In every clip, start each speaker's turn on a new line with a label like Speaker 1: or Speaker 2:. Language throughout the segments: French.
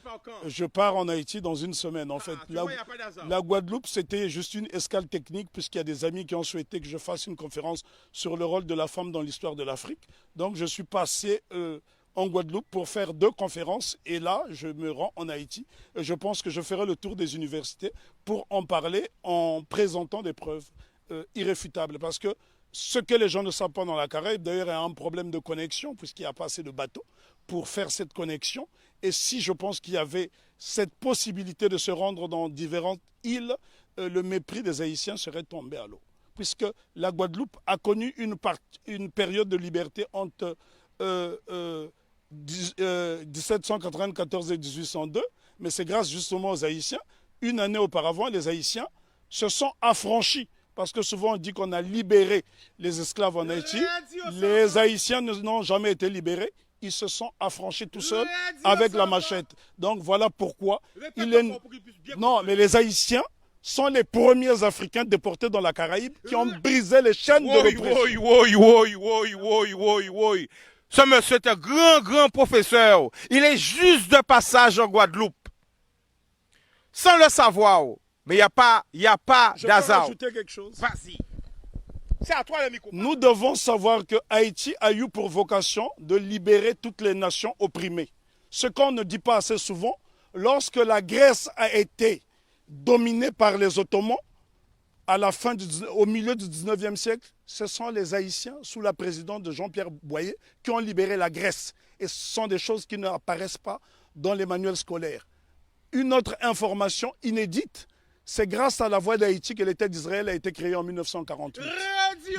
Speaker 1: pars quand?
Speaker 2: Je pars en Haïti dans une semaine. En fait,
Speaker 1: Tu vois, il n'y a pas d'hasard.
Speaker 2: la Guadeloupe, c'était juste une escale technique puisqu'il y a des amis qui ont souhaité que je fasse une conférence sur le rôle de la femme dans l'histoire de l'Afrique. Donc, je suis passé en Guadeloupe pour faire 2 conférences et là, je me rends en Haïti. Et je pense que je ferai le tour des universités pour en parler en présentant des preuves irréfutables. Parce que ce que les gens ne savent pas dans la Caraïbe, d'ailleurs, il y a un problème de connexion puisqu'il n'y a pas assez de bateaux pour faire cette connexion. Et si je pense qu'il y avait cette possibilité de se rendre dans différentes îles, le mépris des Haïtiens serait tombé à l'eau. Puisque la Guadeloupe a connu une période de liberté entre 1794 et 1802, mais c'est grâce justement aux Haïtiens. Une année auparavant, les Haïtiens se sont affranchis. Parce que souvent on dit qu'on a libéré les esclaves en Haïti. Les Haïtiens n'ont jamais été libérés. Ils se sont affranchis tout seuls avec la machette. Donc voilà pourquoi Non, mais les Haïtiens sont les premiers Africains déportés dans la Caraïbe qui ont brisé les chaînes de l'oppression.
Speaker 1: Ce monsieur est un grand professeur. Il est juste de passage en Guadeloupe. Sans le savoir. Mais il n'y a pas
Speaker 2: Je peux
Speaker 1: d'hasard.
Speaker 2: rajouter quelque chose.
Speaker 1: Vas-y. C'est à toi le micro.
Speaker 2: Nous devons savoir que Haïti a eu pour vocation de libérer toutes les nations opprimées. Ce qu'on ne dit pas assez souvent, lorsque la Grèce a été dominée par les Ottomans, au milieu du 19e siècle, ce sont les Haïtiens, sous la présidence de Jean-Pierre Boyer, qui ont libéré la Grèce. Et ce sont des choses qui n'apparaissent pas dans les manuels scolaires. Une autre information inédite, c'est grâce à la voix d'Haïti que l'État d'Israël a été créé en 1948.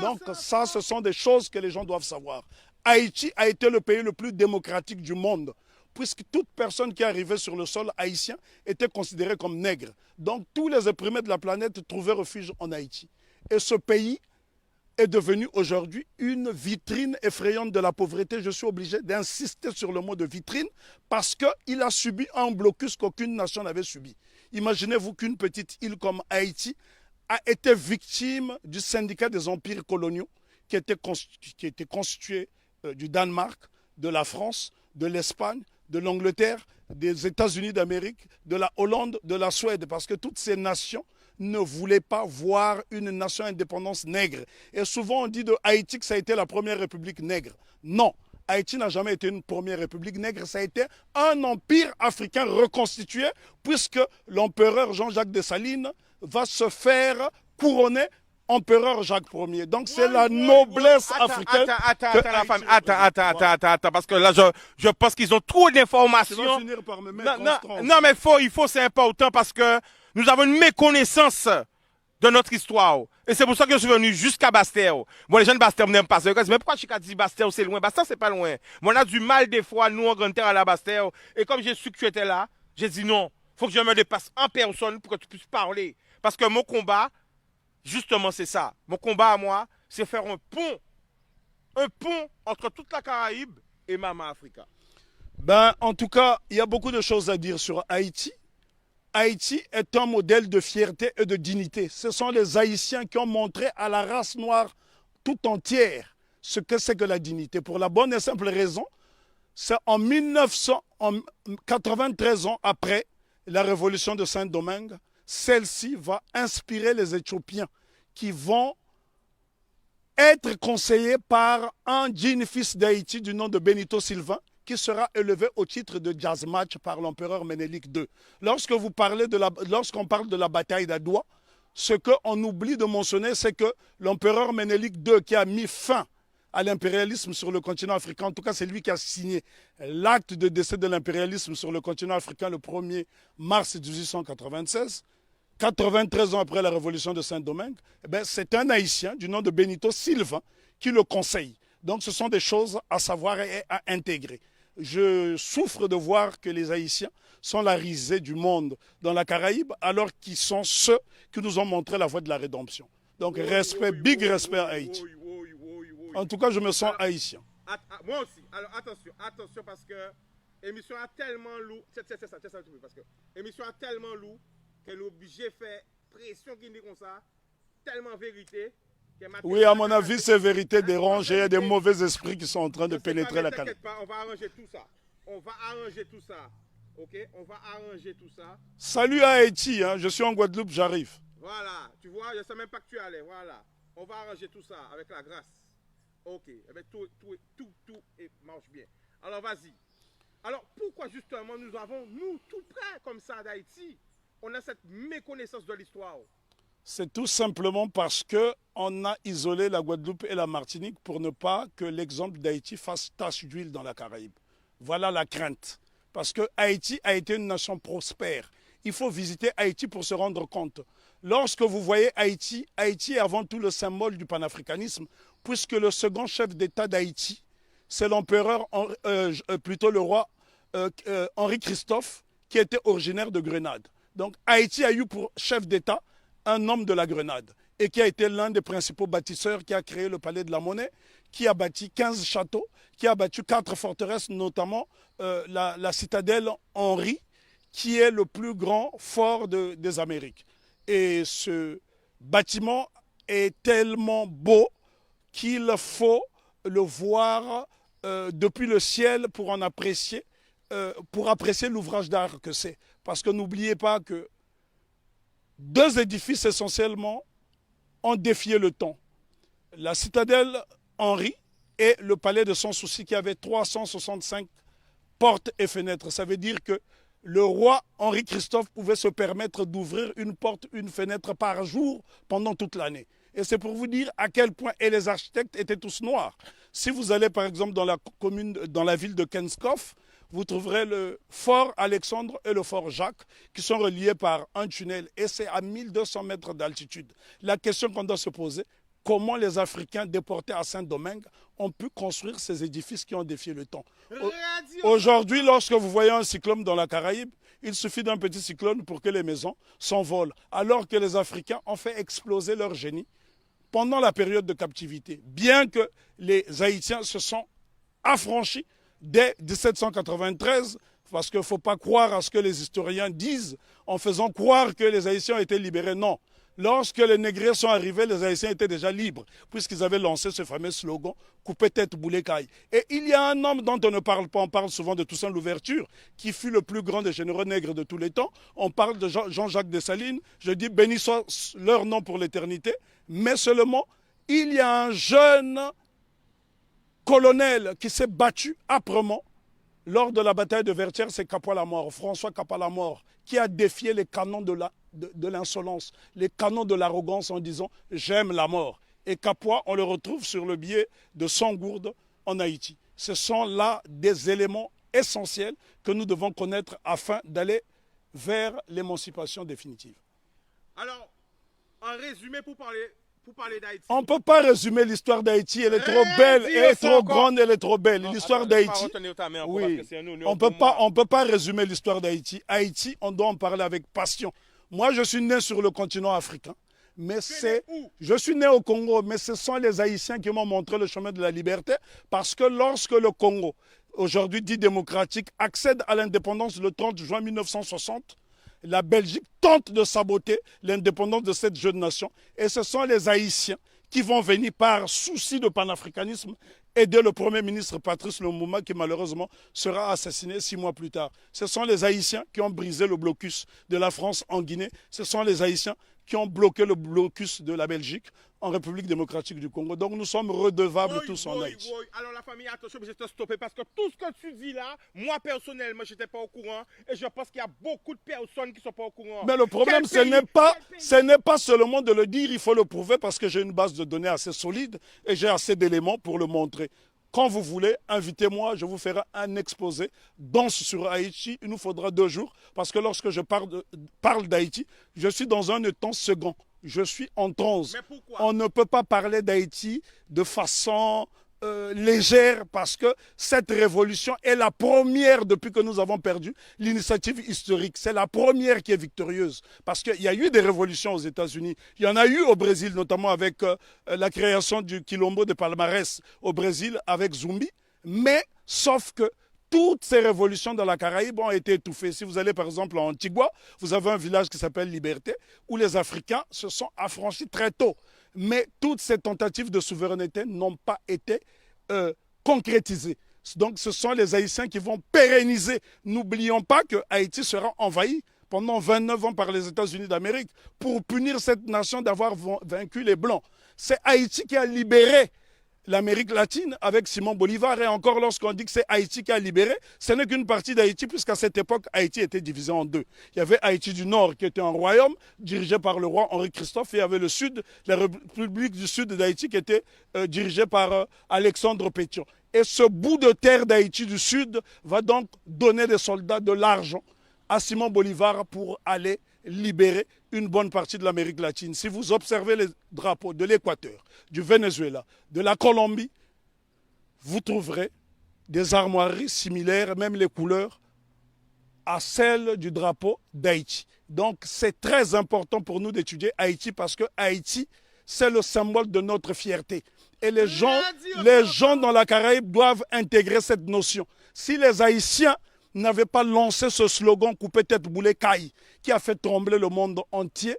Speaker 2: Donc ça, ce sont des choses que les gens doivent savoir. Haïti a été le pays le plus démocratique du monde, puisque toute personne qui arrivait sur le sol haïtien était considérée comme nègre. Donc tous les opprimés de la planète trouvaient refuge en Haïti. Et ce pays est devenu aujourd'hui une vitrine effrayante de la pauvreté. Je suis obligé d'insister sur le mot de vitrine parce qu'il a subi un blocus qu'aucune nation n'avait subi. Imaginez-vous qu'une petite île comme Haïti a été victime du syndicat des empires coloniaux qui était constitué du Danemark, de la France, de l'Espagne, de l'Angleterre, des États-Unis d'Amérique, de la Hollande, de la Suède, parce que toutes ces nations ne voulaient pas voir une nation indépendance nègre. Et souvent on dit de Haïti que ça a été la première république nègre. Non, Haïti n'a jamais été une première république nègre, ça a été un empire africain reconstitué, puisque l'empereur Jean-Jacques Dessalines va se faire couronner empereur Jacques Ier. Donc c'est la noblesse africaine.
Speaker 1: Attends, parce que là, je pense qu'ils ont trop d'informations.
Speaker 2: Je vais finir par me mettre en transe.
Speaker 1: Non, mais c'est important parce que nous avons une méconnaissance de notre histoire. Et c'est pour ça que je suis venu jusqu'à Bastère. Bon, les gens de Bastère n'aiment pas ça. Mais pourquoi je suis dit Bastère, c'est loin? Bastère, c'est pas loin. Mais on a du mal des fois, nous, en grande terre, à la Bastère. Et comme j'ai su que tu étais là, j'ai dit non, faut que je me dépasse en personne pour que tu puisses parler. Parce que mon combat, justement, c'est ça. Mon combat à moi, c'est faire un pont entre toute la Caraïbe et Mama Africa.
Speaker 2: Ben, en tout cas, il y a beaucoup de choses à dire sur Haïti. Haïti est un modèle de fierté et de dignité. Ce sont les Haïtiens qui ont montré à la race noire tout entière ce que c'est que la dignité. Pour la bonne et simple raison, c'est en 93 ans après la révolution de Saint-Domingue, celle-ci va inspirer les Éthiopiens qui vont être conseillés par un digne fils d'Haïti du nom de Benito Sylvain, qui sera élevé au titre de jazz match par l'empereur Ménélique II. Lorsqu'on parle de la bataille d'Adoua, ce qu'on oublie de mentionner, c'est que l'empereur Ménélique II, qui a mis fin à l'impérialisme sur le continent africain, en tout cas c'est lui qui a signé l'acte de décès de l'impérialisme sur le continent africain le 1er mars 1896, 93 ans après la révolution de Saint-Domingue, c'est un Haïtien du nom de Benito Sylvain qui le conseille. Donc ce sont des choses à savoir et à intégrer. Je souffre de voir que les Haïtiens sont la risée du monde dans la Caraïbe, alors qu'ils sont ceux qui nous ont montré la voie de la rédemption. Donc respect, big respect à Haïti. En tout cas, je me sens haïtien.
Speaker 1: Moi aussi. Alors attention parce que l'émission a tellement lourd. C'est ça, parce que l'émission a tellement lourd qu'elle est obligée de faire pression qui dit comme ça, tellement vérité.
Speaker 2: Oui, à mon avis, c'est vérité dérangée. Il y a des mauvais esprits qui sont en train de pénétrer la Caraïbe.
Speaker 1: T'inquiète pas, on va arranger tout ça. Ok, on va arranger tout ça.
Speaker 2: Salut à Haïti, hein, je suis en Guadeloupe, j'arrive.
Speaker 1: Voilà, tu vois, je ne sais même pas que tu allais. Voilà, on va arranger tout ça avec la grâce. Ok, eh bien, tout marche bien. Alors, vas-y. Alors, pourquoi justement nous avons, nous, tout près comme ça d'Haïti, on a cette méconnaissance de l'histoire?
Speaker 2: C'est tout simplement parce qu'on a isolé la Guadeloupe et la Martinique pour ne pas que l'exemple d'Haïti fasse tache d'huile dans la Caraïbe. Voilà la crainte. Parce que Haïti a été une nation prospère. Il faut visiter Haïti pour se rendre compte. Lorsque vous voyez Haïti, Haïti est avant tout le symbole du panafricanisme, puisque le second chef d'État d'Haïti, c'est l'empereur, plutôt le roi Henri Christophe, qui était originaire de Grenade. Donc Haïti a eu pour chef d'État un homme de la Grenade et qui a été l'un des principaux bâtisseurs, qui a créé le Palais de la Monnaie, qui a bâti 15 châteaux, qui a bâti 4 forteresses, notamment la citadelle Henri, qui est le plus grand fort des Amériques. Et ce bâtiment est tellement beau qu'il faut le voir depuis le ciel pour en apprécier, pour apprécier l'ouvrage d'art que c'est. Parce que n'oubliez pas que deux édifices essentiellement ont défié le temps. La citadelle Henri et le palais de Sans Souci, qui avait 365 portes et fenêtres. Ça veut dire que le roi Henri Christophe pouvait se permettre d'ouvrir une porte, une fenêtre par jour pendant toute l'année. Et c'est pour vous dire à quel point, et les architectes étaient tous noirs. Si vous allez par exemple dans la ville de Kenskoff, vous trouverez le fort Alexandre et le fort Jacques qui sont reliés par un tunnel, et c'est à 1200 mètres d'altitude. La question qu'on doit se poser, comment les Africains déportés à Saint-Domingue ont pu construire ces édifices qui ont défié le temps. Aujourd'hui, lorsque vous voyez un cyclone dans la Caraïbe, il suffit d'un petit cyclone pour que les maisons s'envolent, alors que les Africains ont fait exploser leur génie pendant la période de captivité. Bien que les Haïtiens se sont affranchis dès 1793, parce qu'il ne faut pas croire à ce que les historiens disent en faisant croire que les Haïtiens ont été libérés. Non. Lorsque les Nègriers sont arrivés, les Haïtiens étaient déjà libres, puisqu'ils avaient lancé ce fameux slogan « Coupez tête, boulet caille ». Et il y a un homme dont on ne parle pas, on parle souvent de Toussaint Louverture, qui fut le plus grand des généraux nègres de tous les temps. On parle de Jean-Jacques Dessalines, je dis béni soit leur nom pour l'éternité, mais seulement il y a un jeune colonel qui s'est battu âprement lors de la bataille de Vertières, c'est Capois-la-Mort, François Capois-la-Mort, qui a défié les canons de l'insolence, les canons de l'arrogance en disant « j'aime la mort ». Et Capois, on le retrouve sur le billet de Sangourde en Haïti. Ce sont là des éléments essentiels que nous devons connaître afin d'aller vers l'émancipation définitive.
Speaker 1: Alors, en résumé, pour parler d'Haïti.
Speaker 2: On ne peut pas résumer l'histoire d'Haïti, elle est trop belle, elle est trop grande, elle est trop belle. L'histoire d'Haïti, oui, on ne peut pas résumer l'histoire d'Haïti. Haïti, on doit en parler avec passion. Moi, je suis né sur le continent africain, mais je suis né au Congo, mais ce sont les Haïtiens qui m'ont montré le chemin de la liberté, parce que lorsque le Congo, aujourd'hui dit démocratique, accède à l'indépendance le 30 juin 1960, la Belgique tente de saboter l'indépendance de cette jeune nation. Et ce sont les Haïtiens qui vont venir par souci de panafricanisme aider le Premier ministre Patrice Lumumba, qui malheureusement sera assassiné 6 mois plus tard. Ce sont les Haïtiens qui ont brisé le blocus de la France en Guinée. Ce sont les Haïtiens qui ont bloqué le blocus de la Belgique en République démocratique du Congo. Donc nous sommes redevables tous en Haïti.
Speaker 1: Alors la famille, attention, je vais te stopper parce que tout ce que tu dis là, moi personnellement, je n'étais pas au courant et je pense qu'il y a beaucoup de personnes qui ne sont pas au courant.
Speaker 2: Mais le problème, ce n'est pas seulement de le dire, il faut le prouver parce que j'ai une base de données assez solide et j'ai assez d'éléments pour le montrer. Quand vous voulez, invitez-moi, je vous ferai un exposé dense sur Haïti. Il nous faudra 2 jours parce que lorsque je parle d'Haïti, je suis dans un temps second. Je suis en transe.
Speaker 1: Mais pourquoi?
Speaker 2: On ne peut pas parler d'Haïti de façon légère parce que cette révolution est la première depuis que nous avons perdu l'initiative historique. C'est la première qui est victorieuse parce qu'il y a eu des révolutions aux États-Unis. Il y en a eu au Brésil, notamment avec la création du Quilombo de Palmarès au Brésil avec Zumbi. Mais sauf que toutes ces révolutions dans la Caraïbe ont été étouffées. Si vous allez par exemple en Antigua, vous avez un village qui s'appelle Liberté où les Africains se sont affranchis très tôt. Mais toutes ces tentatives de souveraineté n'ont pas été concrétisées. Donc ce sont les Haïtiens qui vont pérenniser. N'oublions pas que Haïti sera envahi pendant 29 ans par les États-Unis d'Amérique pour punir cette nation d'avoir vaincu les Blancs. C'est Haïti qui a libéré l'Amérique latine avec Simon Bolivar. Et encore, lorsqu'on dit que c'est Haïti qui a libéré, ce n'est qu'une partie d'Haïti, puisqu'à cette époque, Haïti était divisé en deux. Il y avait Haïti du Nord, qui était un royaume dirigé par le roi Henri-Christophe, et il y avait le Sud, la République du Sud d'Haïti, qui était dirigée par Alexandre Pétion. Et ce bout de terre d'Haïti du Sud va donc donner des soldats, de l'argent à Simon Bolivar pour aller libérer une bonne partie de l'Amérique latine. Si vous observez les drapeaux de l'Équateur, du Venezuela, de la Colombie, vous trouverez des armoiries similaires, même les couleurs, à celles du drapeau d'Haïti. Donc c'est très important pour nous d'étudier Haïti parce que Haïti, c'est le symbole de notre fierté. Et les gens dans la Caraïbe doivent intégrer cette notion. Si les Haïtiens n'avaient pas lancé ce slogan « Coupé tête boulet caille » qui a fait trembler le monde entier,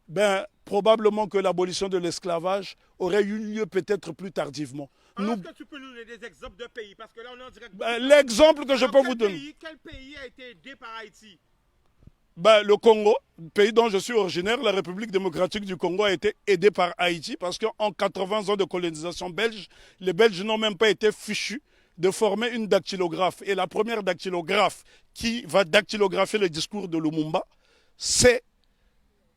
Speaker 2: ben, probablement que l'abolition de l'esclavage aurait eu lieu peut-être plus tardivement.
Speaker 1: Est-ce que tu peux nous donner des exemples de pays? Parce que là, on est en direct.
Speaker 2: L'exemple que je peux vous donner.
Speaker 1: Quel pays a été aidé par Haïti?
Speaker 2: Ben, le Congo, pays dont je suis originaire, la République démocratique du Congo a été aidée par Haïti parce qu'en 80 ans de colonisation belge, les Belges n'ont même pas été fichus de former une dactylographe. Et la première dactylographe qui va dactylographier le discours de Lumumba, c'est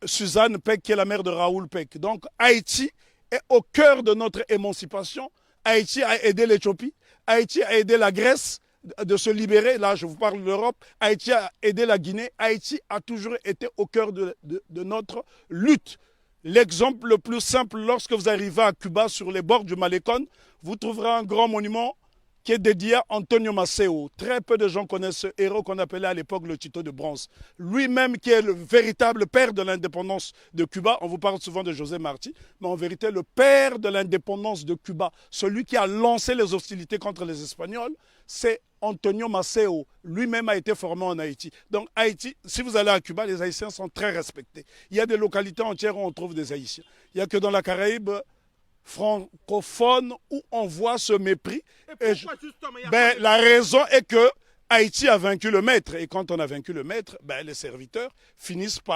Speaker 2: Suzanne Peck, qui est la mère de Raoul Peck. Donc Haïti est au cœur de notre émancipation. Haïti a aidé l'Éthiopie, Haïti a aidé la Grèce de se libérer. Là, je vous parle de l'Europe. Haïti a aidé la Guinée. Haïti a toujours été au cœur de notre lutte. L'exemple le plus simple, lorsque vous arrivez à Cuba, sur les bords du Malecón, vous trouverez un grand monument qui est dédié à Antonio Maceo. Très peu de gens connaissent ce héros qu'on appelait à l'époque le Tito de bronze. Lui-même qui est le véritable père de l'indépendance de Cuba. On vous parle souvent de José Marti, mais en vérité le père de l'indépendance de Cuba, celui qui a lancé les hostilités contre les Espagnols, c'est Antonio Maceo. Lui-même a été formé en Haïti. Donc Haïti, si vous allez à Cuba, les Haïtiens sont très respectés. Il y a des localités entières où on trouve des Haïtiens. Il n'y a que dans la Caraïbe francophone où on voit ce mépris. La raison est que Haïti a vaincu le maître. Et quand on a vaincu le maître, les serviteurs finissent par